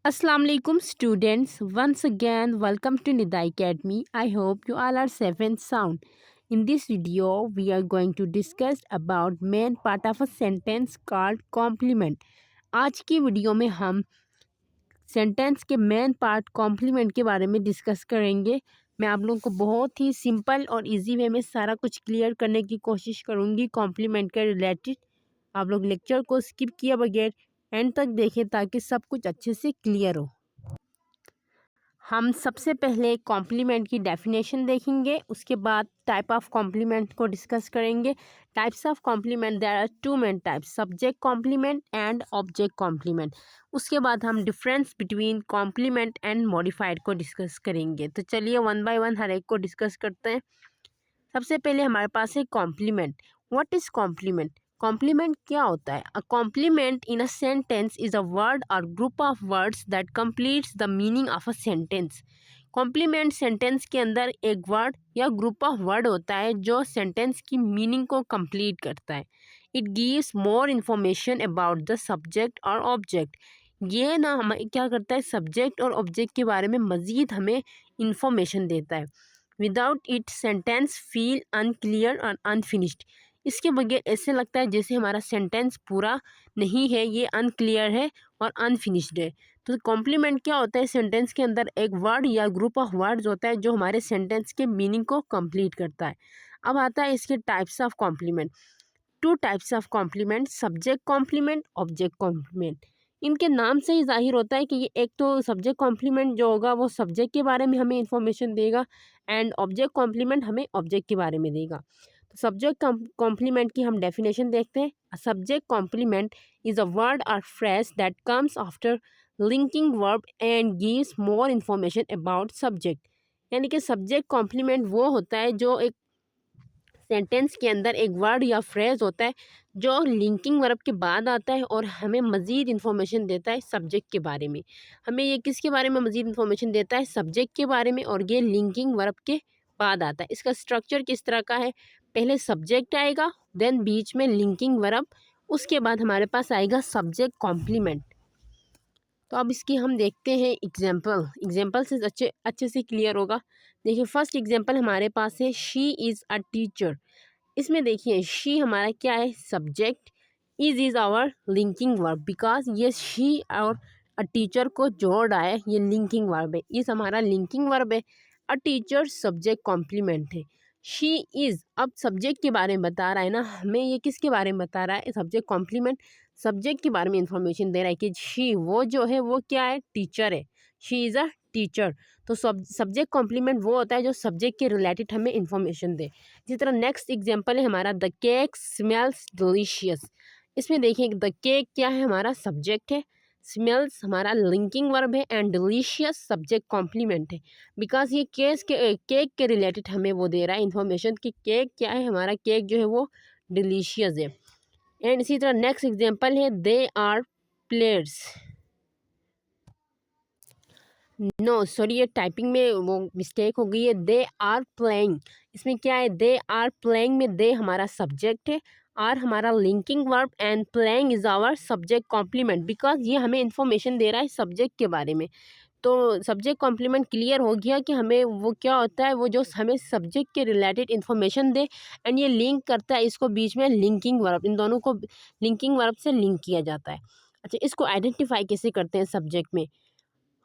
Assalamu alaikum students. Once again, welcome to Nida Academy. I hope you all are safe and sound. In this video, we are going to discuss about main part of a sentence called complement. आज की video में हम sentence के main part complement के बारे में discuss करेंगे। मैं आप लोगों को बहुत ही सिंपल और इजी वे में सारा कुछ क्लियर करने की कोशिश करूँगी कॉम्प्लीमेंट के रिलेटेड। आप लोग लेक्चर को स्किप किए बगैर एंड तक देखें ताकि सब कुछ अच्छे से क्लियर हो। हम सबसे पहले कॉम्प्लीमेंट की डेफिनेशन देखेंगे, उसके बाद टाइप ऑफ कॉम्प्लीमेंट को डिस्कस करेंगे। Types of complement there are two main types, subject complement and object complement. उसके बाद हम difference between complement and modified को डिस्कस करेंगे। तो चलिए वन बाय वन हर एक को डिस्कस करते हैं। सबसे पहले हमारे पास है complement. What is complement? Complement क्या होता है? A complement in a sentence is a word or group of words that completes the meaning of a sentence. Complement sentence के अंदर एक वर्ड या ग्रुप ऑफ वर्ड होता है जो सेंटेंस की मीनिंग को कंप्लीट करता है। It gives more information about the subject और ऑब्जेक्ट। ये ना हमें क्या करता है, सब्जेक्ट और ऑब्जेक्ट के बारे में मज़ीद हमें इंफॉर्मेशन देता है। Without it sentence feel unclear और अनफिनिश्ड। इसके बगैर ऐसे लगता है जैसे हमारा सेंटेंस पूरा नहीं है, ये अनक्लियर है और अनफिनिश्ड है। तो कॉम्प्लीमेंट क्या होता है? सेंटेंस के अंदर एक वर्ड या ग्रुप ऑफ वर्ड्स होता है जो हमारे सेंटेंस के मीनिंग को कंप्लीट करता है। अब आता है इसके types of complement. Two types of complement, subject complement, object complement. इनके नाम से ही जाहिर होता है कि ये एक तो सब्जेक्ट कॉम्प्लीमेंट जो होगा वो सब्जेक्ट के बारे में हमें इंफॉर्मेशन देगा एंड ऑब्जेक्ट कॉम्प्लीमेंट हमें ऑब्जेक्ट के बारे में देगा। तो सब्जेक्ट कॉम्प्लीमेंट की हम डेफिनेशन देखते हैं। Subject complement is a word or phrase that comes after linking verb and gives more information about subject. यानी कि सब्जेक्ट कॉम्प्लीमेंट वो होता है जो एक सेंटेंस के अंदर एक वर्ड या फ्रेज होता है जो लिंकिंग वर्ब के बाद आता है और हमें मज़ीद इन्फॉर्मेशन देता है सब्जेक्ट के बारे में। हमें ये किसके बारे में मज़ीद इन्फॉर्मेशन देता है? सब्जेक्ट के बारे में, और ये लिंकिंग वर्ब के बाद आता है। इसका स्ट्रक्चर किस तरह का है? पहले सब्जेक्ट आएगा, देन बीच में लिंकिंग वर्ब, उसके बाद हमारे पास आएगा सब्जेक्ट कॉम्प्लीमेंट। तो अब इसकी हम देखते हैं एग्जाम्पल से अच्छे से क्लियर होगा। देखिए फर्स्ट एग्जाम्पल हमारे पास है, शी इज़ अ टीचर। इसमें देखिए शी हमारा क्या है? Subject. Is our linking verb because ये शी और अ टीचर को जोड़ रहा है, ये लिंकिंग वर्ब है। इस हमारा लिंकिंग वर्ब है। अ टीचर सब्जेक्ट कॉम्प्लीमेंट है। शी इज़ अब सब्जेक्ट के बारे में बता रहा है ना हमें, ये किसके बारे में बता रहा है? सब्जेक्ट कॉम्प्लीमेंट सब्जेक्ट के बारे में इंफॉर्मेशन दे रहा है कि शी वो जो है वो क्या है? टीचर है। She is a teacher. तो सब्जेक्ट कॉम्प्लीमेंट वो होता है जो सब्जेक्ट के रिलेटेड हमें इंफॉर्मेशन दे। इसी तरह नेक्स्ट एग्जांपल है हमारा, द केक स्मेल्स डिलीशियस। इसमें देखिए द केक क्या है? हमारा सब्जेक्ट है, स्मेल्स हमारा लिंकिंग वर्ब है एंड डिलीशियस सब्जेक्ट कॉम्प्लीमेंट है। बिकॉज ये केक के रिलेटेड हमें वो दे रहा है इन्फॉर्मेशन कि केक क्या है? हमारा केक जो है वो डिलीशियस है। एंड इसी तरह नेक्स्ट एग्जांपल है, they are players. No sorry, ये टाइपिंग में वो मिस्टेक हो गई है। दे आर प्लेइंग, इसमें क्या है? दे आर प्लेइंग में दे हमारा सब्जेक्ट है, आर हमारा linking verb and playing is our subject complement. Because ये हमें इन्फॉर्मेशन दे रहा है सब्जेक्ट के बारे में। तो सब्जेक्ट कॉम्प्लीमेंट क्लियर हो गया कि हमें वो क्या होता है, वो जो हमें सब्जेक्ट के रिलेटेड इन्फॉर्मेशन दे एंड ये लिंक करता है इसको बीच में लिंकिंग वर्ब, इन दोनों को लिंकिंग वर्ब से लिंक किया जाता है। अच्छा, इसको आइडेंटिफाई कैसे करते हैं सब्जेक्ट में?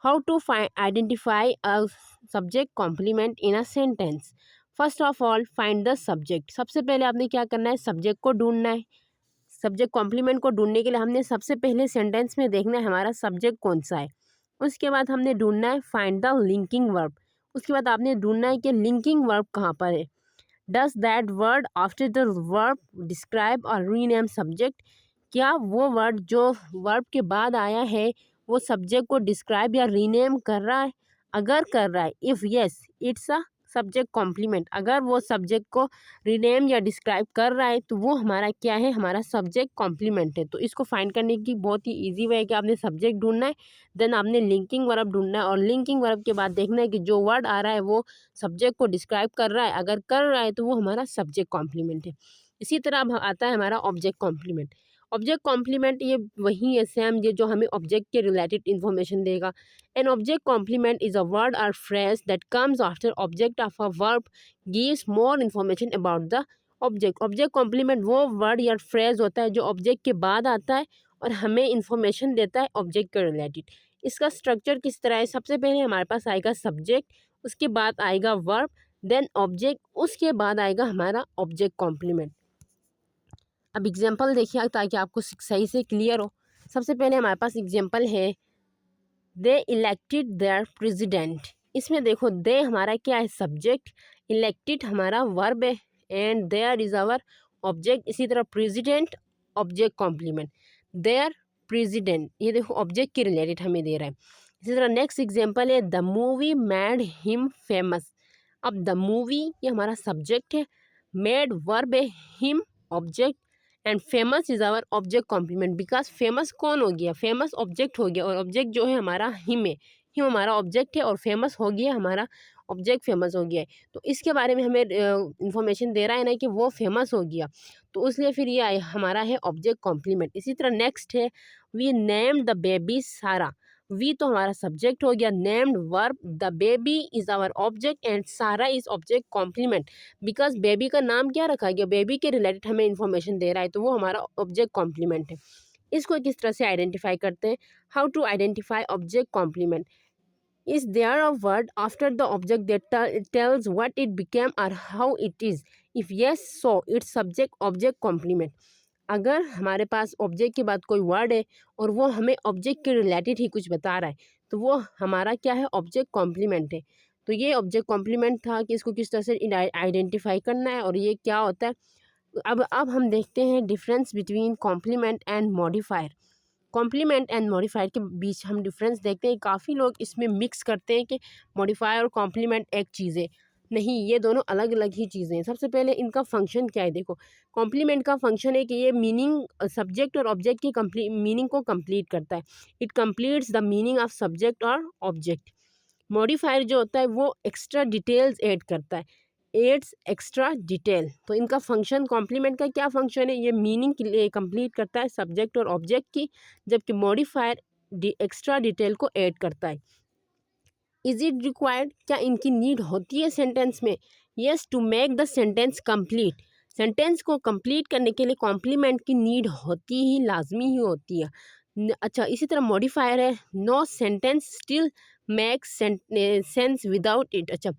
How to identify a subject complement in a sentence? First of all find the subject. सबसे पहले आपने क्या करना है? सब्जेक्ट को ढूंढना है। सब्जेक्ट कॉम्प्लीमेंट को ढूंढने के लिए हमने सबसे पहले सेंटेंस में देखना है हमारा सब्जेक्ट कौन सा है। उसके बाद हमने ढूंढना है फाइंड द लिंकिंग वर्ब। उसके बाद आपने ढूंढना है कि लिंकिंग वर्ब कहाँ पर है। Does that word after the verb describe और रीनेम सब्जेक्ट? क्या वो वर्ड जो वर्ब के बाद आया है वो सब्जेक्ट को डिस्क्राइब या रीनेम कर रहा है? अगर कर रहा है, if yes it's a subject complement. अगर वो सब्जेक्ट को रीनेम या डिस्क्राइब कर रहा है तो वो हमारा क्या है? हमारा सब्जेक्ट कॉम्प्लीमेंट है। तो इसको फाइंड करने की बहुत ही ईजी वे है कि आपने सब्जेक्ट ढूंढना है, देन आपने लिंकिंग वर्ब ढूंढना है और लिंकिंग वर्ब के बाद देखना है कि जो वर्ड आ रहा है वो सब्जेक्ट को डिस्क्राइब कर रहा है। अगर कर रहा है तो वो हमारा सब्जेक्ट कॉम्प्लीमेंट है। इसी तरह अब आता है हमारा ऑब्जेक्ट कॉम्प्लीमेंट। ऑब्जेक्ट कॉम्प्लीमेंट ये वही है सेम ये जो हमें ऑब्जेक्ट के रिलेटेड इन्फॉर्मेशन देगा। An object complement is a word or phrase that comes after object of a verb gives more information about the object. Object complement वो word या फ्रेज होता है जो ऑब्जेक्ट के बाद आता है और हमें इन्फॉर्मेशन देता है ऑब्जेक्ट के रिलेटेड। इसका स्ट्रक्चर किस तरह है, सबसे पहले हमारे पास आएगा सब्जेक्ट, उसके बाद आएगा वर्ब, देन ऑब्जेक्ट, उसके बाद आएगा हमारा ऑब्जेक्ट कॉम्प्लीमेंट। अब एग्जांपल देखिए ताकि आपको सही से क्लियर हो। सबसे पहले हमारे पास एग्जांपल है दे इलेक्टेड देयर प्रेसिडेंट। इसमें देखो दे हमारा क्या है सब्जेक्ट, इलेक्टेड हमारा वर्ब है and their is our object. इसी तरह president object complement, their president ये देखो ऑब्जेक्ट के रिलेटेड हमें दे रहा है। इसी तरह नेक्स्ट एग्जांपल है the movie made him famous. अब द मूवी ये हमारा सब्जेक्ट है, मेड वर्ब है, him object and famous is our object complement. Because famous कौन हो गया, फेमस ऑब्जेक्ट हो गया और ऑब्जेक्ट जो है हमारा हिम है, हिम हमारा ऑब्जेक्ट है और फेमस हो गया हमारा ऑब्जेक्ट फेमस हो गया है। तो इसके बारे में हमें इंफॉर्मेशन दे रहा है ना कि वो फेमस हो गया, तो इसलिए फिर ये हमारा है ऑब्जेक्ट कॉम्प्लीमेंट। इसी तरह नेक्स्ट है we named the baby Sara. We तो हमारा सब्जेक्ट हो गया, named verb, the baby is our object and Sara is object complement. Because baby का नाम क्या रखा गया, बेबी के रिलेटेड हमें इन्फॉर्मेशन दे रहा है, तो वो हमारा ऑब्जेक्ट कॉम्प्लीमेंट है। इसको किस तरह से आइडेंटिफाई करते हैं, how to identify object complement. Is there a word after the object that tells what it became or how it is, if yes so it's subject object complement. अगर हमारे पास object के बाद कोई वर्ड है और वो हमें ऑब्जेक्ट के रिलेटेड ही कुछ बता रहा है, तो वो हमारा क्या है, ऑब्जेक्ट कॉम्प्लीमेंट है। तो ये ऑब्जेक्ट कॉम्प्लीमेंट था कि इसको किस तरह से आइडेंटिफाई करना है और ये क्या होता है। अब हम देखते हैं difference between complement and modifier. Complement and modifier के बीच हम डिफरेंस देखते हैं। काफ़ी लोग इसमें मिक्स करते हैं कि मॉडिफायर और कॉम्प्लीमेंट एक चीज़ है, नहीं, ये दोनों अलग अलग ही चीज़ें हैं। सबसे पहले इनका फंक्शन क्या है, देखो कॉम्प्लीमेंट का फंक्शन है कि ये मीनिंग सब्जेक्ट और ऑब्जेक्ट की मीनिंग को कंप्लीट करता है। It completes the meaning of subject और ऑब्जेक्ट। मॉडिफायर जो होता है वो एक्स्ट्रा डिटेल्स ऐड करता है, एड्स एक्स्ट्रा डिटेल। तो इनका फंक्शन, कॉम्प्लीमेंट का क्या फंक्शन है, ये मीनिंग के लिए कंप्लीट करता है सब्जेक्ट और ऑब्जेक्ट की, जबकि मॉडिफायर एक्स्ट्रा डिटेल को ऐड करता है। इज इट रिक्वायर्ड, क्या इनकी नीड होती है सेंटेंस में, yes, to make the sentence complete. Sentence को कंप्लीट करने के लिए कॉम्प्लीमेंट की नीड होती ही, लाजमी ही होती है। अच्छा, इसी तरह मॉडिफायर है no sentence still makes sense without it. अच्छा,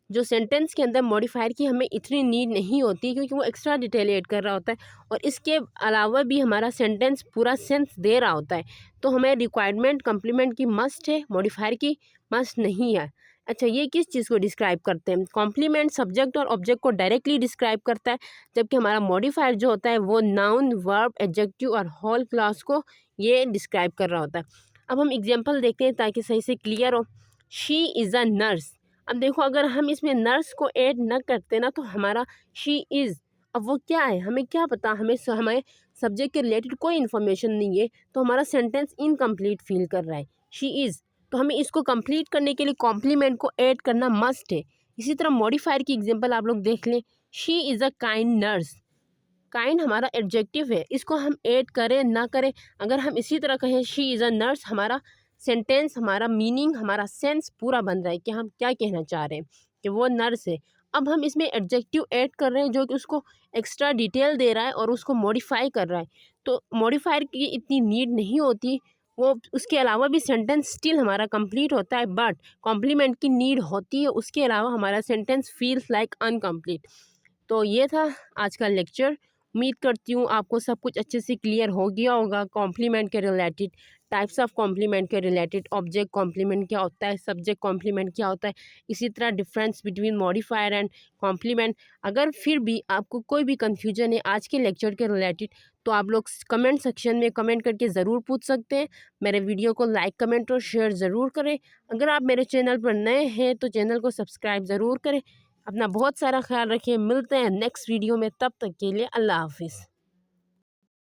जो सेंटेंस के अंदर मॉडिफायर की हमें इतनी नीड नहीं होती क्योंकि वो एक्स्ट्रा डिटेल ऐड कर रहा होता है और इसके अलावा भी हमारा सेंटेंस पूरा सेंस दे रहा होता है, तो हमें रिक्वायरमेंट कॉम्प्लीमेंट की मस्ट है, मॉडिफायर की मस्ट नहीं है। अच्छा, ये किस चीज़ को डिस्क्राइब करते हैं, कॉम्प्लीमेंट सब्जेक्ट और ऑब्जेक्ट को डायरेक्टली डिस्क्राइब करता है, जबकि हमारा मॉडिफायर जो होता है वो नाउन, वर्ब, एडजेक्टिव और होल क्लास को ये डिस्क्राइब कर रहा होता है। अब हम एग्जाम्पल देखते हैं ताकि सही से क्लियर हो। She is a nurse. अब देखो अगर हम इसमें नर्स को ऐड न करते ना तो हमारा शी इज़, अब वो क्या है हमें क्या पता, हमें सब्जेक्ट के रिलेटेड कोई इन्फॉर्मेशन नहीं है, तो हमारा सेंटेंस इनकम्प्लीट फील कर रहा है। शी इज़, तो हमें इसको कंप्लीट करने के लिए कॉम्प्लीमेंट को ऐड करना मस्ट है। इसी तरह मॉडिफायर की एग्जांपल आप लोग देख लें, she is a kind nurse. Kind हमारा एडजेक्टिव है, इसको हम ऐड करें ना करें, अगर हम इसी तरह कहें शी इज़ अ नर्स, हमारा सेंटेंस, हमारा मीनिंग, हमारा सेंस पूरा बन रहा है कि हम क्या कहना चाह रहे हैं कि वो नर्स है। अब हम इसमें एडजेक्टिव ऐड कर रहे हैं जो कि उसको एक्स्ट्रा डिटेल दे रहा है और उसको मॉडिफाई कर रहा है, तो मॉडिफायर की इतनी नीड नहीं होती, वो उसके अलावा भी सेंटेंस स्टिल हमारा कंप्लीट होता है, बट कॉम्प्लीमेंट की नीड होती है, उसके अलावा हमारा सेंटेंस फील्स लाइक अनकम्प्लीट। तो ये था आज का लेक्चर। उम्मीद करती हूँ आपको सब कुछ अच्छे से क्लियर हो गया होगा कॉम्प्लीमेंट के रिलेटेड, टाइप्स ऑफ कॉम्प्लीमेंट के रिलेटेड, ऑब्जेक्ट कॉम्प्लीमेंट क्या होता है, सब्जेक्ट कॉम्प्लीमेंट क्या होता है, इसी तरह difference between modifier and complement. अगर फिर भी आपको कोई भी कन्फ्यूजन है आज के लेक्चर के रिलेटेड, तो आप लोग कमेंट सेक्शन में कमेंट करके ज़रूर पूछ सकते हैं। मेरे वीडियो को लाइक, कमेंट और शेयर ज़रूर करें। अगर आप मेरे चैनल पर नए हैं तो चैनल को सब्सक्राइब ज़रूर करें। अपना बहुत सारा ख्याल रखिए, मिलते हैं नेक्स्ट वीडियो में, तब तक के लिए अल्लाह हाफिज़।